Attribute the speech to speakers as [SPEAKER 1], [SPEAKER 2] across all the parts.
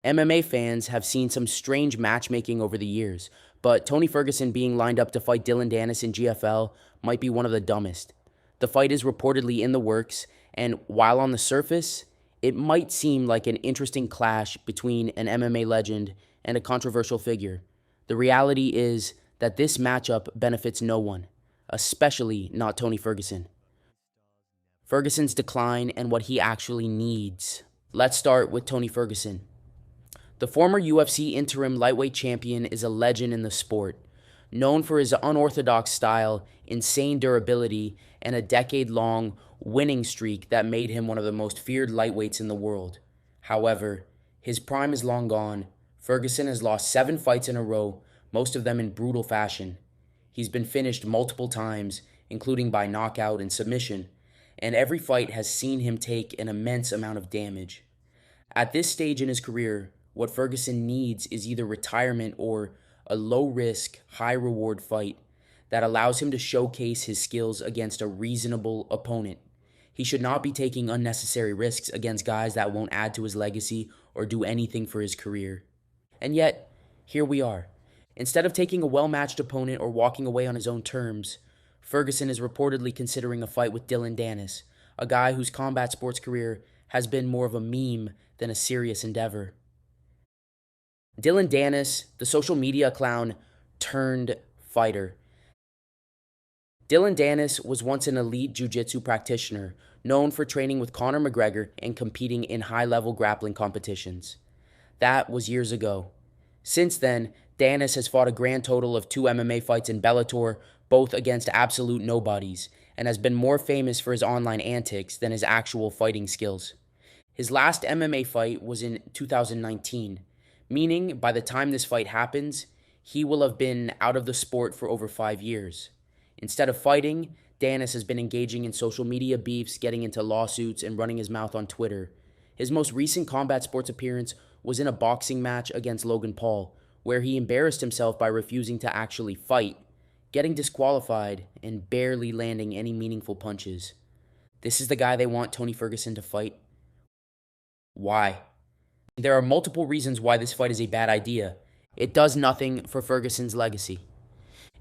[SPEAKER 1] MMA fans have seen some strange matchmaking over the years, but Tony Ferguson being lined up to fight Dillon Danis in GFL might be one of the dumbest. The fight is reportedly in the works, and while on the surface, it might seem like an interesting clash between an MMA legend and a controversial figure. The reality is that this matchup benefits no one, especially not Tony Ferguson. Ferguson's decline and what he actually needs. Let's start with Tony Ferguson. The former UFC interim lightweight champion is a legend in the sport, known for his unorthodox style, insane durability, and a decade-long winning streak that made him one of the most feared lightweights in the world. However, his prime is long gone. Ferguson has lost 7 fights in a row, most of them in brutal fashion. He's been finished multiple times, including by knockout and submission, and every fight has seen him take an immense amount of damage. At this stage in his career, what Ferguson needs is either retirement or a low-risk, high-reward fight that allows him to showcase his skills against a reasonable opponent. He should not be taking unnecessary risks against guys that won't add to his legacy or do anything for his career. And yet, here we are. Instead of taking a well-matched opponent or walking away on his own terms, Ferguson is reportedly considering a fight with Dillon Danis, a guy whose combat sports career has been more of a meme than a serious endeavor. Dillon Danis, the social media clown turned fighter. Dillon Danis was once an elite jiu-jitsu practitioner, known for training with Conor McGregor and competing in high-level grappling competitions. That was years ago. Since then, Danis has fought a grand total of 2 MMA fights in Bellator, both against absolute nobodies, and has been more famous for his online antics than his actual fighting skills. His last MMA fight was in 2019, meaning by the time this fight happens, he will have been out of the sport for over 5 years. Instead of fighting, Danis has been engaging in social media beefs, getting into lawsuits, and running his mouth on Twitter. His most recent combat sports appearance was in a boxing match against Logan Paul, where he embarrassed himself by refusing to actually fight, getting disqualified, and barely landing any meaningful punches. This is the guy they want Tony Ferguson to fight? Why? There are multiple reasons why this fight is a bad idea. It does nothing for Ferguson's legacy.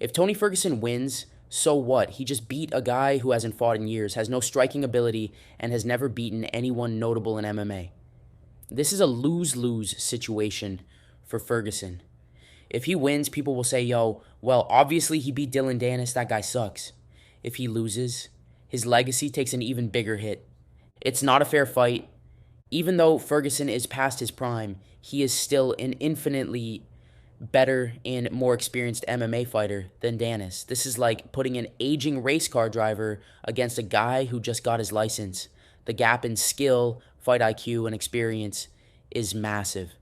[SPEAKER 1] If Tony Ferguson wins, so what? He just beat a guy who hasn't fought in years, has no striking ability, and has never beaten anyone notable in MMA. This is a lose-lose situation for Ferguson. If he wins, people will say, yo, well, obviously he beat Dillon Danis, that guy sucks. If he loses, his legacy takes an even bigger hit. It's not a fair fight. Even though Ferguson is past his prime, he is still an infinitely better and more experienced MMA fighter than Danis. This is like putting an aging race car driver against a guy who just got his license. The gap in skill, fight IQ, and experience is massive.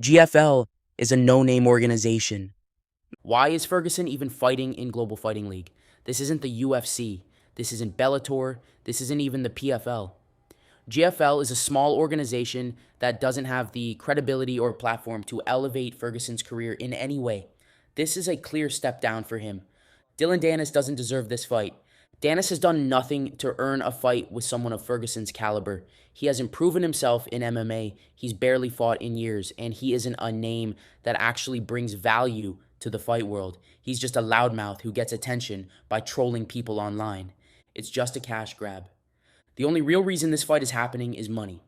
[SPEAKER 1] GFL is a no-name organization. Why is Ferguson even fighting in Global Fighting League? This isn't the UFC. This isn't Bellator. This isn't even the PFL. GFL is a small organization that doesn't have the credibility or platform to elevate Ferguson's career in any way. This is a clear step down for him. Dillon Danis doesn't deserve this fight. Danis has done nothing to earn a fight with someone of Ferguson's caliber. He hasn't proven himself in MMA. He's barely fought in years, and he isn't a name that actually brings value to the fight world. He's just a loudmouth who gets attention by trolling people online. It's just a cash grab. The only real reason this fight is happening is money.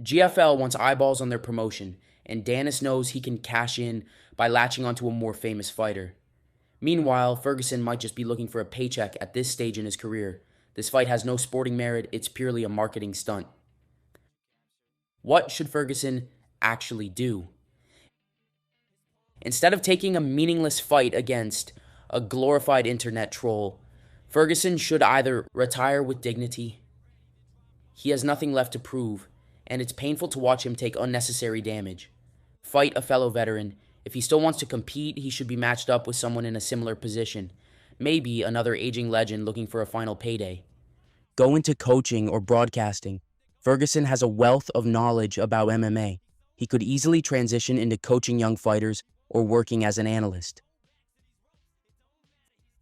[SPEAKER 1] GFL wants eyeballs on their promotion, and Danis knows he can cash in by latching onto a more famous fighter. Meanwhile, Ferguson might just be looking for a paycheck at this stage in his career. This fight has no sporting merit, it's purely a marketing stunt. What should Ferguson actually do? Instead of taking a meaningless fight against a glorified internet troll, Ferguson should either retire with dignity. He has nothing left to prove, and it's painful to watch him take unnecessary damage. Fight a fellow veteran. If he still wants to compete, he should be matched up with someone in a similar position. Maybe another aging legend looking for a final payday. Go into coaching or broadcasting. Ferguson has a wealth of knowledge about MMA. He could easily transition into coaching young fighters or working as an analyst.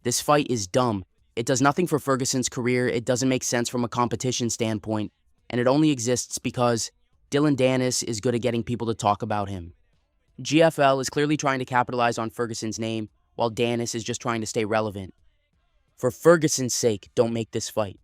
[SPEAKER 1] This fight is dumb. It does nothing for Ferguson's career, it doesn't make sense from a competition standpoint, and it only exists because Dillon Danis is good at getting people to talk about him. GFL is clearly trying to capitalize on Ferguson's name, while Danis is just trying to stay relevant. For Ferguson's sake, don't make this fight.